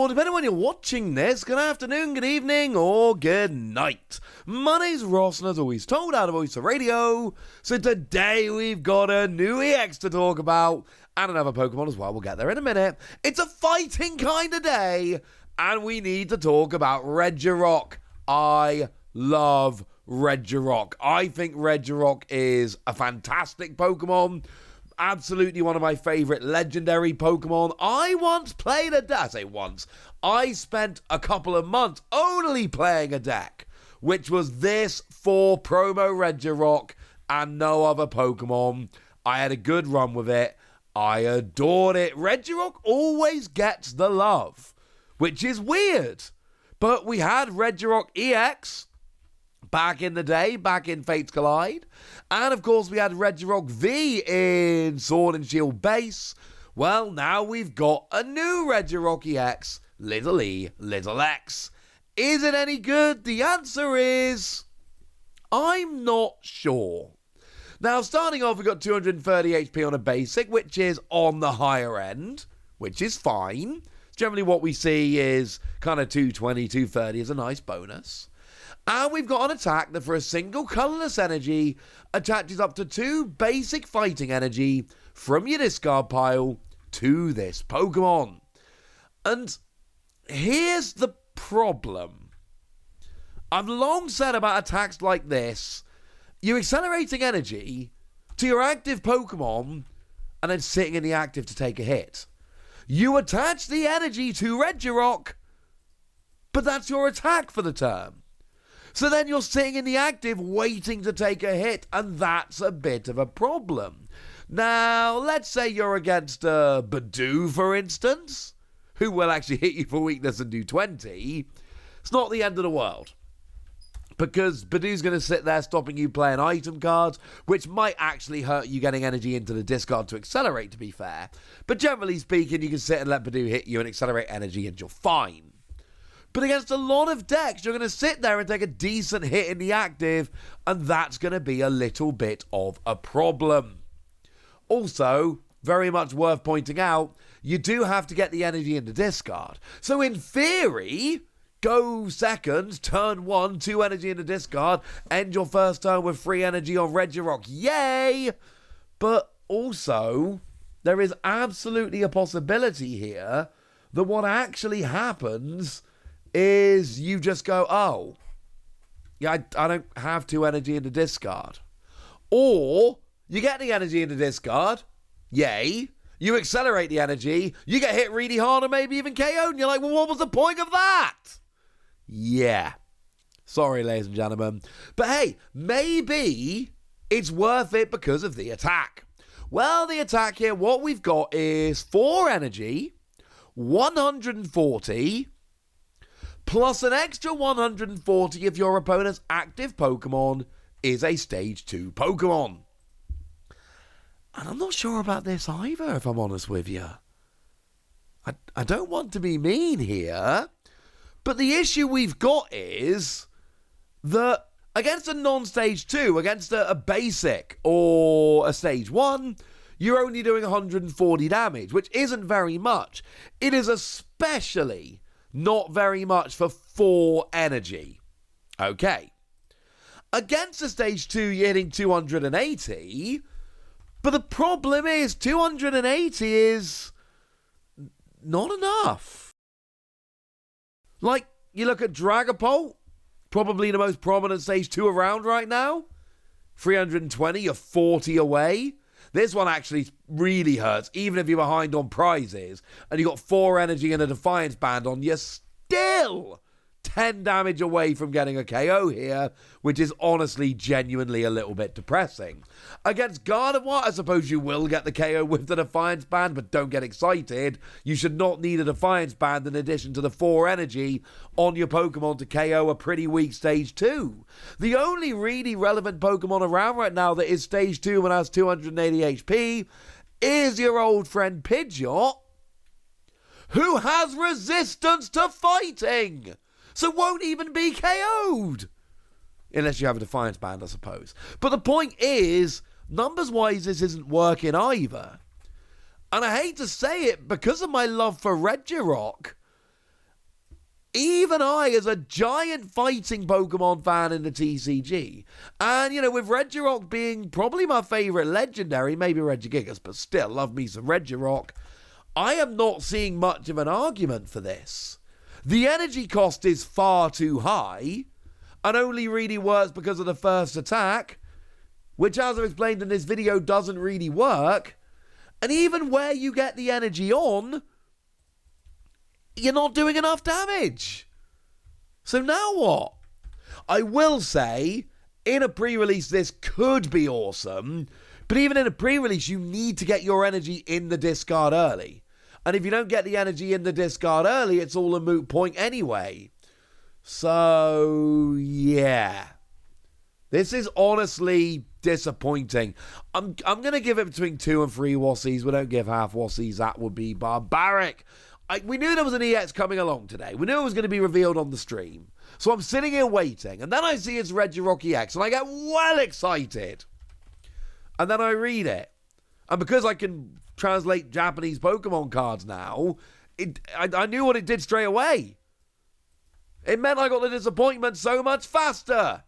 or depending on when you're watching this, good afternoon, good evening, or good night. My name's Ross, and as always told out of Voice of Radio, so today we've got a new EX to talk about, and another Pokemon as well, we'll get there in a minute. It's a fighting kind of day, and we need to talk about Regirock. I love Regirock. I think Regirock is a fantastic Pokemon. Absolutely one of my favorite legendary Pokemon. I once played a deck. I say once. I spent a couple of months only playing a deck, which was this for promo Regirock and no other Pokemon. I had a good run with it. I adored it. Regirock always gets the love, which is weird. But we had Regirock EX back in the day, back in Fates Collide. And of course we had Regirock V in Sword and Shield base. Well, now we've got a new Regirock EX, little e, little x. Is it any good? The answer is, I'm not sure. Now, starting off, we've got 230 HP on a basic, which is on the higher end, which is fine. Generally what we see is kind of 220, 230 is a nice bonus. And we've got an attack that for a single colourless energy attaches up to 2 basic fighting energy from your discard pile to this Pokemon. And here's the problem. I've long said about attacks like this, you're accelerating energy to your active Pokemon and then sitting in the active to take a hit. You attach the energy to Regirock, but that's your attack for the turn. So then you're sitting in the active waiting to take a hit, and that's a bit of a problem. Now, let's say you're against Badoo, for instance, who will actually hit you for weakness and do 20. It's not the end of the world, because Badoo's going to sit there stopping you playing item cards, which might actually hurt you getting energy into the discard to accelerate, to be fair. But generally speaking, you can sit and let Badoo hit you and accelerate energy and you're fine. But against a lot of decks, you're going to sit there and take a decent hit in the active, and that's going to be a little bit of a problem. Also, very much worth pointing out, you do have to get the energy in the discard. So in theory, go second, turn 1, 2 energy in the discard, end your first turn with 3 energy on Regirock. Yay! But also, there is absolutely a possibility here that what actually happens is you just go, oh, yeah, I don't have 2 energy in the discard. Or you get the energy in the discard, yay, you accelerate the energy, you get hit really hard and maybe even KO'd, and you're like, well, what was the point of that? Yeah. Sorry, ladies and gentlemen. But hey, maybe it's worth it because of the attack. Well, the attack here, what we've got is 4 energy, 140, plus an extra 140 if your opponent's active Pokemon is a Stage 2 Pokemon. And I'm not sure about this either, if I'm honest with you. I don't want to be mean here, but the issue we've got is that against a non-Stage 2, against a basic or a Stage 1, you're only doing 140 damage, which isn't very much. It is especially not very much for 4 energy. Okay. Against a Stage 2, you're hitting 280, but the problem is 280 is not enough. Like, you look at Dragapult, probably the most prominent Stage 2 around right now. 320, you're 40 away. This one actually really hurts, even if you're behind on prizes, and you got 4 energy and a Defiance Band on, you're still 10 damage away from getting a KO here, which is honestly genuinely a little bit depressing. Against Gardevoir, I suppose you will get the KO with the Defiance Band, but don't get excited. You should not need a Defiance Band in addition to the 4 energy on your Pokemon to KO a pretty weak Stage 2. The only really relevant Pokemon around right now that is Stage 2 and has 280 HP is your old friend Pidgeot, who has resistance to fighting, so won't even be KO'd. Unless you have a Defiance Band, I suppose. But the point is, numbers-wise, this isn't working either. And I hate to say it, because of my love for Regirock, Even I, as a giant fighting Pokemon fan in the TCG, and, with Regirock being probably my favourite legendary, maybe Regigigas, but still, love me some Regirock, I am not seeing much of an argument for this. The energy cost is far too high, and only really works because of the first attack, which, as I've explained in this video, doesn't really work. And even where you get the energy on, you're not doing enough damage. So now what? I will say, in a pre-release, this could be awesome, but even in a pre-release, you need to get your energy in the discard early. And if you don't get the energy in the discard early, it's all a moot point anyway. So, yeah. This is honestly disappointing. I'm going to give it between 2 and 3 Wassies. We don't give half Wassies. That would be barbaric. We knew there was an EX coming along today. We knew it was going to be revealed on the stream. So I'm sitting here waiting. And then I see it's Regirock EX. And I get well excited. And then I read it. And because I can translate Japanese Pokemon cards now, I knew what it did straight away. It meant I got the disappointment so much faster.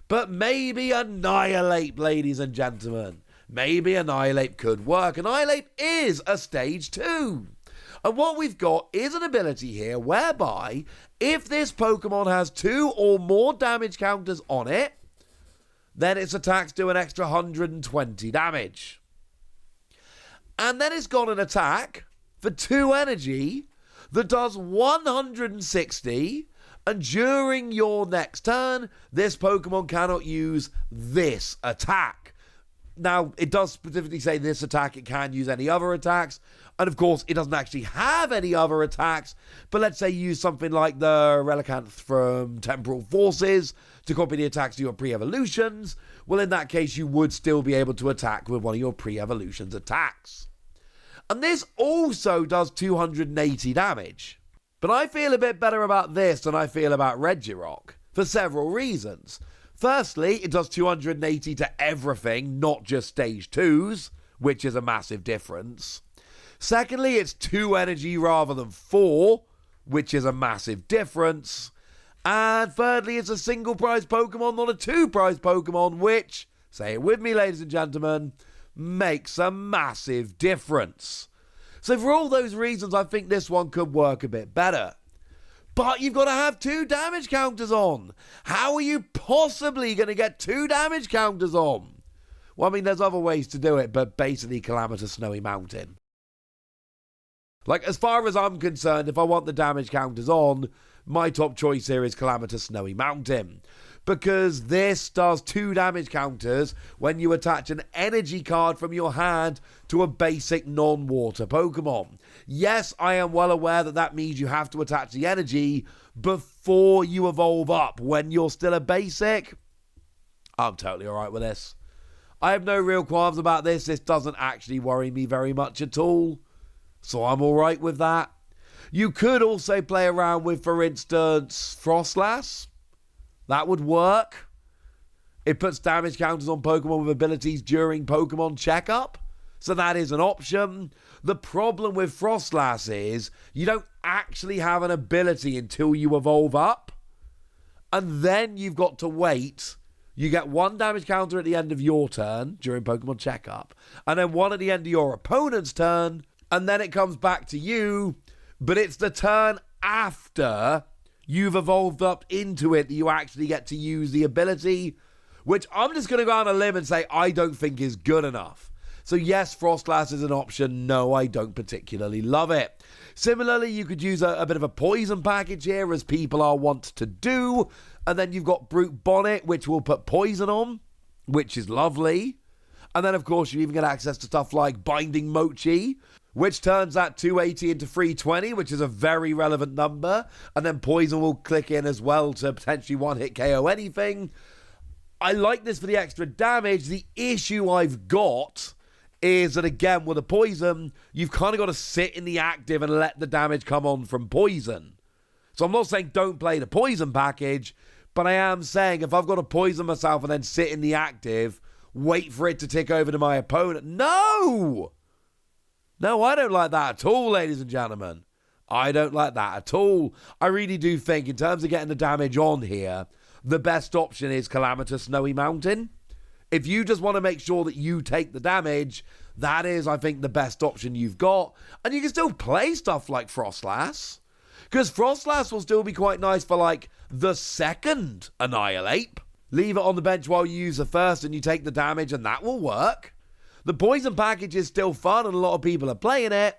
But maybe Annihilape, ladies and gentlemen. Maybe Annihilape could work. Annihilape is a stage 2. And what we've got is an ability here whereby if this Pokemon has 2 or more damage counters on it, then its attacks do an extra 120 damage. And then it's got an attack for 2 energy that does 160, and during your next turn, this Pokemon cannot use this attack. Now, it does specifically say this attack, it can use any other attacks, and of course, it doesn't actually have any other attacks, but let's say you use something like the Relicanth from Temporal Forces to copy the attacks to your pre-evolutions. Well, in that case, you would still be able to attack with one of your pre-evolutions attacks. And this also does 280 damage. But I feel a bit better about this than I feel about Regirock, for several reasons. Firstly, it does 280 to everything, not just stage 2s, which is a massive difference. Secondly, it's 2 energy rather than 4, which is a massive difference. And thirdly, it's a single prize Pokemon, not a 2 prize Pokemon, which, say it with me, ladies and gentlemen, makes a massive difference. So for all those reasons, I think this one could work a bit better. But you've got to have 2 damage counters on. How are you possibly going to get 2 damage counters on? Well, I mean, there's other ways to do it, but basically Calamitous Snowy Mountain. Like, as far as I'm concerned, if I want the damage counters on, my top choice here is Calamitous Snowy Mountain. Because this does 2 damage counters when you attach an energy card from your hand to a basic non-water Pokemon. Yes, I am well aware that that means you have to attach the energy before you evolve up when you're still a basic. I'm totally alright with this. I have no real qualms about this. This doesn't actually worry me very much at all. So I'm alright with that. You could also play around with, for instance, Frostlass. That would work. It puts damage counters on Pokemon with abilities during Pokemon checkup. So that is an option. The problem with Frostlass is you don't actually have an ability until you evolve up. And then you've got to wait. You get 1 damage counter at the end of your turn during Pokemon checkup. And then 1 at the end of your opponent's turn. And then it comes back to you. But it's the turn after you've evolved up into it that you actually get to use the ability, which I'm just going to go on a limb and say I don't think is good enough. So yes, Frostlass is an option. No, I don't particularly love it. Similarly, you could use a bit of a poison package here, as people are wont to do. And then you've got Brute Bonnet, which will put poison on, which is lovely. And then, of course, you even get access to stuff like Binding Mochi, which turns that 280 into 320, which is a very relevant number. And then Poison will click in as well to potentially one-hit KO anything. I like this for the extra damage. The issue I've got is that, again, with the Poison, you've kind of got to sit in the active and let the damage come on from Poison. So I'm not saying don't play the Poison package, but I am saying if I've got to Poison myself and then sit in the active, wait for it to tick over to my opponent. No! No, I don't like that at all, ladies and gentlemen. I don't like that at all. I really do think, in terms of getting the damage on here, the best option is Calamitous Snowy Mountain. If you just want to make sure that you take the damage, that is, I think, the best option you've got. And you can still play stuff like Frostlass, because Frostlass will still be quite nice for, like, the second Annihilape. Leave it on the bench while you use the first and you take the damage, and that will work. The poison package is still fun, and a lot of people are playing it.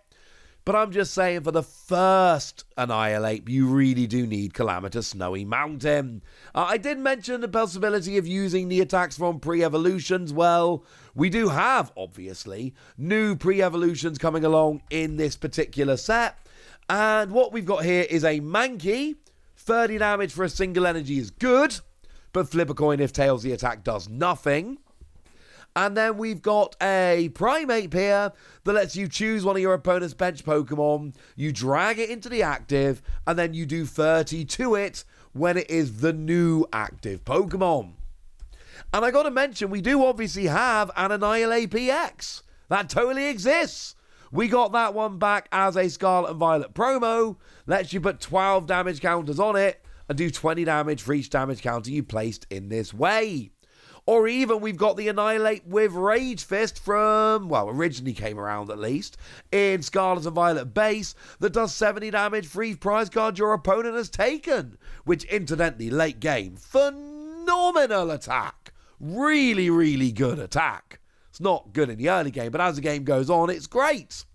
But I'm just saying, for the first Annihilape, you really do need Calamitous Snowy Mountain. I did mention the possibility of using the attacks from pre-evolutions. Well, we do have, obviously, new pre-evolutions coming along in this particular set. And what we've got here is a Mankey. 30 damage for a single energy is good, but flip a coin if tails the attack does nothing. And then we've got a Primeape here that lets you choose one of your opponent's bench Pokemon, you drag it into the active, and then you do 30 to it when it is the new active Pokemon. And I gotta mention, we do obviously have an Annihilape EX. That totally exists. We got that one back as a Scarlet and Violet promo, lets you put 12 damage counters on it, and do 20 damage for each damage counter you placed in this way. Or even we've got the Annihilape with Rage Fist from, well, originally came around at least, in Scarlet and Violet base, that does 70 damage for each prize card your opponent has taken. Which, incidentally, late game, phenomenal attack. Really, really good attack. It's not good in the early game, but as the game goes on, it's great.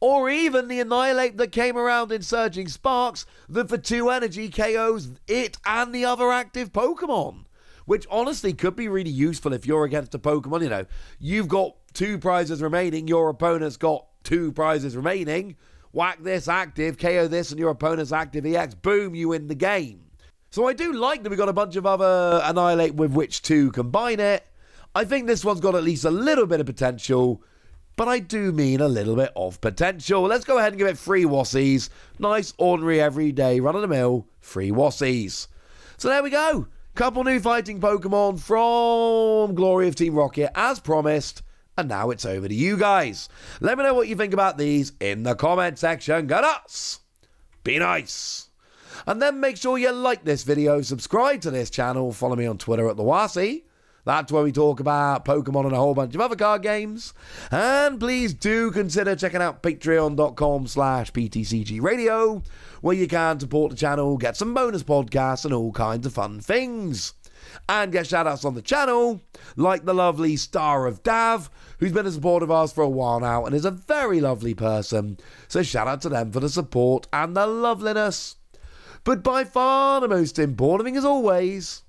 Or even the Annihilape that came around in Surging Sparks, that for 2 energy KOs it and the other active Pokemon. Which honestly could be really useful if you're against a Pokemon. You know, you've got 2 prizes remaining, your opponent's got 2 prizes remaining. Whack this active, KO this, and your opponent's active EX. Boom, you win the game. So I do like that we've got a bunch of other Annihilape with which to combine it. I think this one's got at least a little bit of potential, but I do mean a little bit of potential. Let's go ahead and give it 3 Wassies. Nice, ordinary, everyday, run-of-the-mill 3 Wassies. So there we go. Couple new fighting Pokemon from Glory of Team Rocket as promised, and now it's over to you guys. Let me know what you think about these in the comment section. Go nuts! Be nice! And then make sure you like this video, subscribe to this channel, follow me on Twitter at @TheWassie. That's where we talk about Pokemon and a whole bunch of other card games. And please do consider checking out patreon.com/PTCGradio, where you can support the channel, get some bonus podcasts and all kinds of fun things. And get shout-outs on the channel, like the lovely Star of Dav, who's been a supporter of ours for a while now and is a very lovely person. So shout out to them for the support and the loveliness. But by far the most important thing, as always,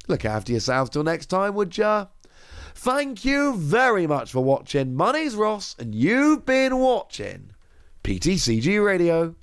look after yourselves till next time, would ya? Thank you very much for watching. My name's Ross, and you've been watching PTCG Radio.